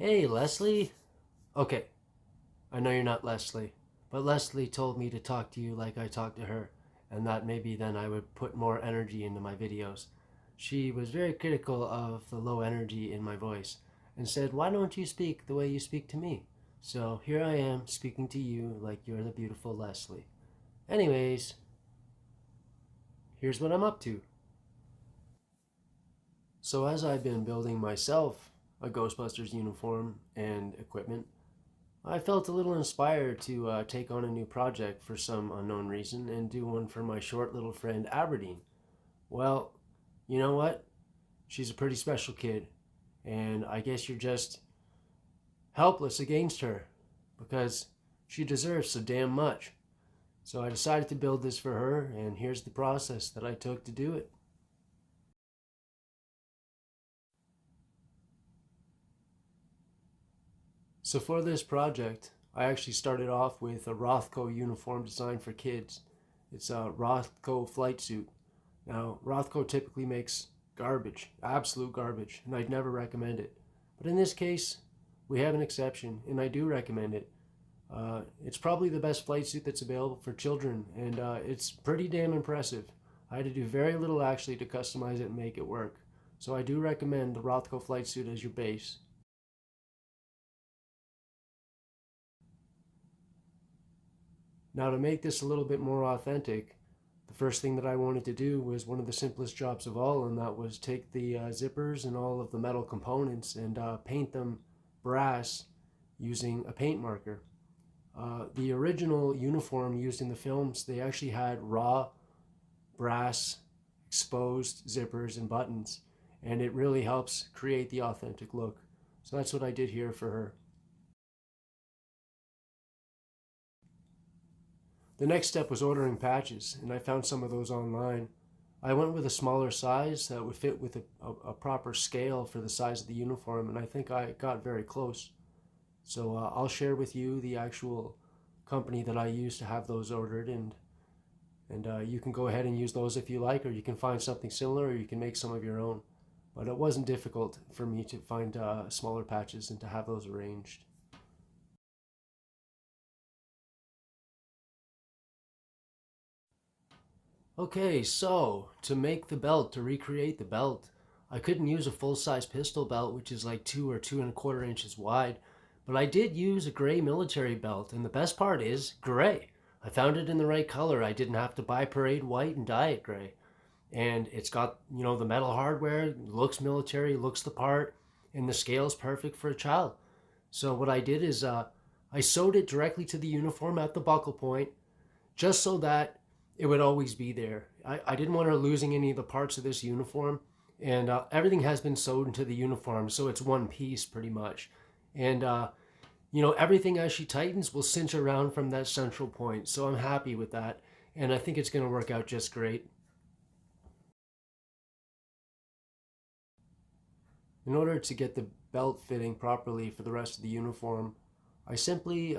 Hey, Leslie? Okay, I know you're not Leslie, but Leslie told me to talk to you like I talked to her, and that maybe then I would put more energy into my videos. She was very critical of the low energy in my voice and said, "Why don't you speak the way you speak to me?" So here I am speaking to you like you're the beautiful Leslie. Anyways, here's what I'm up to. So, as I've been building myself a Ghostbusters uniform and equipment, I felt a little inspired to take on a new project for some unknown reason and do one for my short little friend Aberdeen. Well, you know what? She's a pretty special kid, and I guess you're just helpless against her because she deserves so damn much. So I decided to build this for her, and here's the process that I took to do it. So for this project, I actually started off with a Rothco uniform designed for kids. It's a Rothco Flightsuit. Now, Rothco typically makes garbage, absolute garbage, and I'd never recommend it. But in this case, we have an exception, and I do recommend it. It's probably the best flight suit that's available for children, and it's pretty damn impressive. I had to do very little actually to customize it and make it work. So I do recommend the Rothco flight suit as your base. Now, to make this a little bit more authentic, the first thing that I wanted to do was one of the simplest jobs of all, and that was take the zippers and all of the metal components and paint them brass using a paint marker. The original uniform used in the films, they actually had raw brass exposed zippers and buttons, and it really helps create the authentic look. So that's what I did here for her. The next step was ordering patches, and I found some of those online. I went with a smaller size that would fit with a proper scale for the size of the uniform, and I think I got very close. So I'll share with you the actual company that I used to have those ordered, and you can go ahead and use those if you like, or you can find something similar, or you can make some of your own. But it wasn't difficult for me to find smaller patches and to have those arranged. Okay, so to make the belt, to recreate the belt, I couldn't use a full-size pistol belt, which is like 2 or 2.25 inches wide, but I did use a gray military belt, and the best part is gray. I found it in the right color. I didn't have to buy parade white and dye it gray. And it's got, the metal hardware, looks military, looks the part, and the scale's perfect for a child. So what I did is I sewed it directly to the uniform at the buckle point, just so that it would always be there. I didn't want her losing any of the parts of this uniform, and everything has been sewed into the uniform, so it's one piece pretty much. And everything as she tightens will cinch around from that central point, so I'm happy with that, and I think it's going to work out just great. In order to get the belt fitting properly for the rest of the uniform, I simply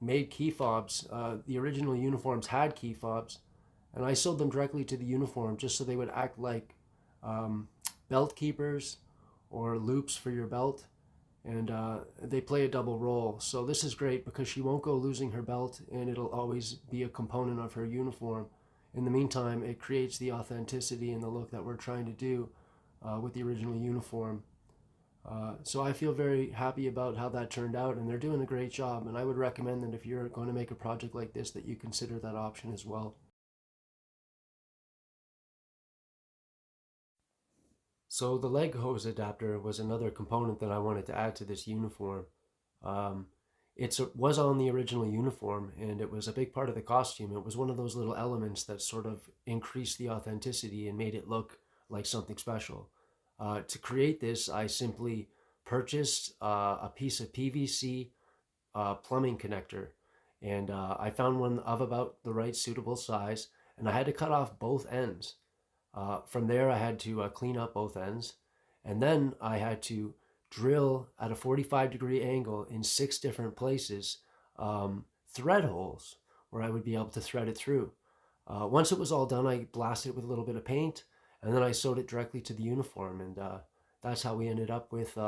made key fobs. The original uniforms had key fobs, and I sewed them directly to the uniform just so they would act like um, belt keepers or loops for your belt, and they play a double role. So this is great because she won't go losing her belt, and it'll always be a component of her uniform. In the meantime, it creates the authenticity and the look that we're trying to do with the original uniform. So I feel very happy about how that turned out, and they're doing a great job. And I would recommend that if you're going to make a project like this, that you consider that option as well. So the leg hose adapter was another component that I wanted to add to this uniform. Um, it was on the original uniform, and it was a big part of the costume. It was one of those little elements that sort of increased the authenticity and made it look like something special. To create this, I simply purchased a piece of PVC plumbing connector, and I found one of about the right suitable size, and I had to cut off both ends. From there, I had to clean up both ends, and then I had to drill at a 45-degree angle in 6 different places, thread holes where I would be able to thread it through. Once it was all done, I blasted it with a little bit of paint, and then I sewed it directly to the uniform, and that's how we ended up with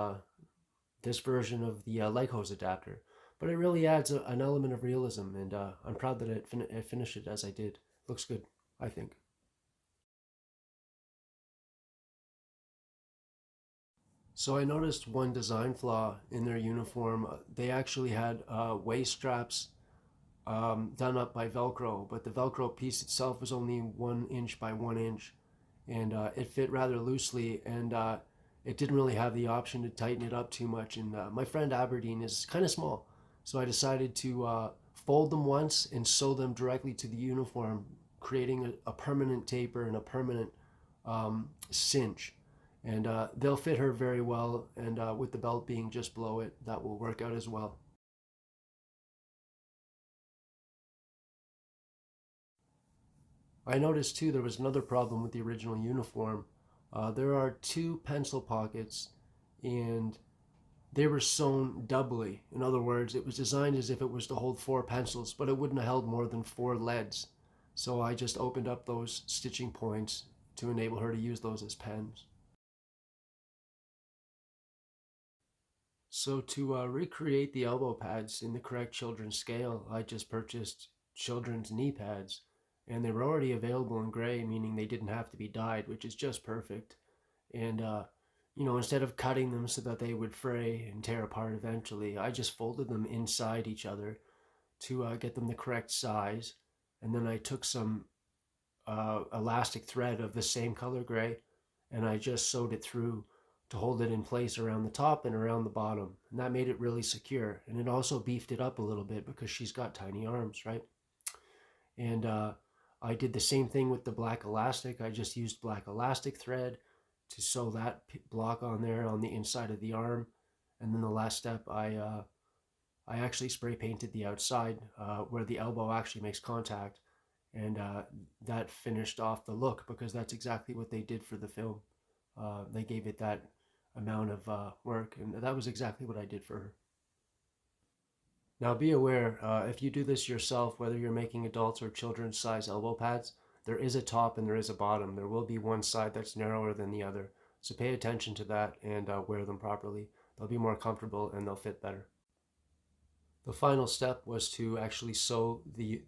this version of the leg hose adapter. But it really adds an element of realism, and I'm proud that it finished it as I did. Looks good, I think. So I noticed one design flaw in their uniform. They actually had waist straps done up by Velcro, but the Velcro piece itself was only 1 inch by 1 inch, and it fit rather loosely, and it didn't really have the option to tighten it up too much. And my friend Aberdeen is kind of small, so I decided to fold them once and sew them directly to the uniform, creating a permanent taper and a permanent cinch. And they'll fit her very well, and with the belt being just below it, that will work out as well. I noticed too there was another problem with the original uniform. There are two pencil pockets, and they were sewn doubly. In other words, it was designed as if it was to hold four pencils, but it wouldn't have held more than four leads. So I just opened up those stitching points to enable her to use those as pens. So to recreate the elbow pads in the correct children's scale, I just purchased children's knee pads, and they were already available in gray, meaning they didn't have to be dyed, which is just perfect. And instead of cutting them so that they would fray and tear apart eventually, I just folded them inside each other to get them the correct size. And then I took some elastic thread of the same color gray, and I just sewed it through to hold it in place around the top and around the bottom. And that made it really secure. And it also beefed it up a little bit because she's got tiny arms, right? And I did the same thing with the black elastic. I just used black elastic thread to sew that block on there on the inside of the arm. And then the last step, I actually spray painted the outside where the elbow actually makes contact. And that finished off the look because that's exactly what they did for the film. They gave it that amount of work, and that was exactly what I did for her. Now be aware, if you do this yourself, whether you're making adults or children's size elbow pads, there is a top and there is a bottom. There will be one side that's narrower than the other. So pay attention to that and wear them properly. They'll be more comfortable and they'll fit better. The final step was to actually sew the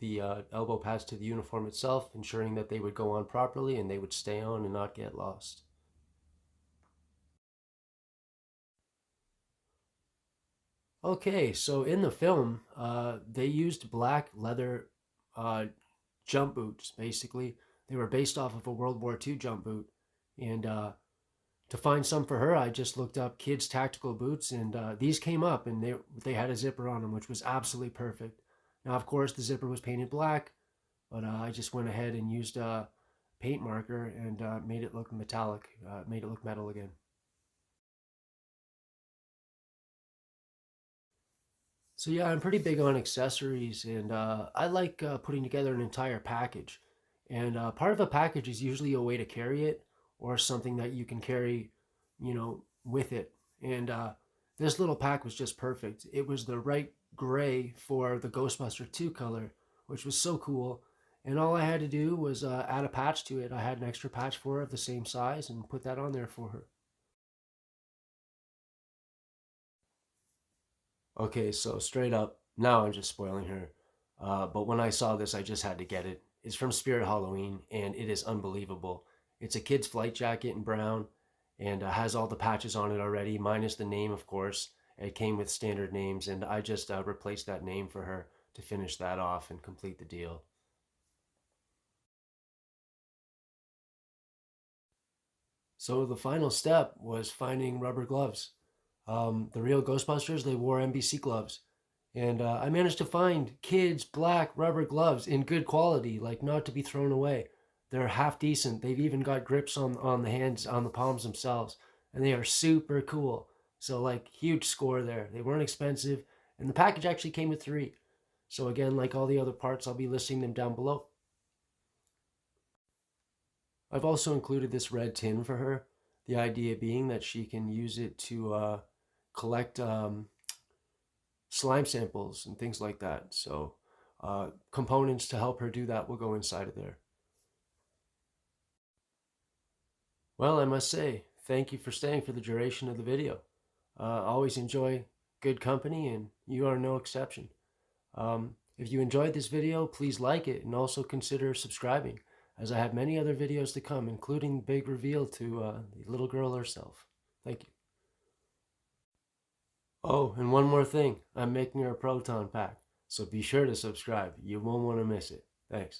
elbow pads to the uniform itself, ensuring that they would go on properly and they would stay on and not get lost. Okay, so in the film, they used black leather jump boots, basically. They were based off of a World War II jump boot. And to find some for her, I just looked up kids' tactical boots, and these came up, and they had a zipper on them, which was absolutely perfect. Now, of course, the zipper was painted black, but I just went ahead and used a paint marker and made it look metallic, made it look metal again. So yeah, I'm pretty big on accessories, and I like putting together an entire package. And part of a package is usually a way to carry it, or something that you can carry, with it. And this little pack was just perfect. It was the right gray for the Ghostbuster 2 color, which was so cool. And all I had to do was add a patch to it. I had an extra patch for her of the same size and put that on there for her. Okay, so straight up, now I'm just spoiling her. But when I saw this, I just had to get it. It's from Spirit Halloween, and it is unbelievable. It's a kid's flight jacket in brown, and has all the patches on it already, minus the name, of course. It came with standard names, and I just replaced that name for her to finish that off and complete the deal. So the final step was finding rubber gloves. The real Ghostbusters, they wore NBC gloves. And I managed to find kids' black rubber gloves in good quality, like not to be thrown away. They're half decent. They've even got grips on the hands, on the palms themselves. And they are super cool. So, like, huge score there. They weren't expensive. And the package actually came with three. So, again, like all the other parts, I'll be listing them down below. I've also included this red tin for her. The idea being that she can use it to collect slime samples and things like that. So components to help her do that will go inside of there. Well, I must say, thank you for staying for the duration of the video. Always enjoy good company, and you are no exception. If you enjoyed this video, please like it and also consider subscribing, as I have many other videos to come, including the big reveal to the little girl herself. Thank you. Oh, and one more thing. I'm making her a proton pack, so be sure to subscribe. You won't want to miss it. Thanks.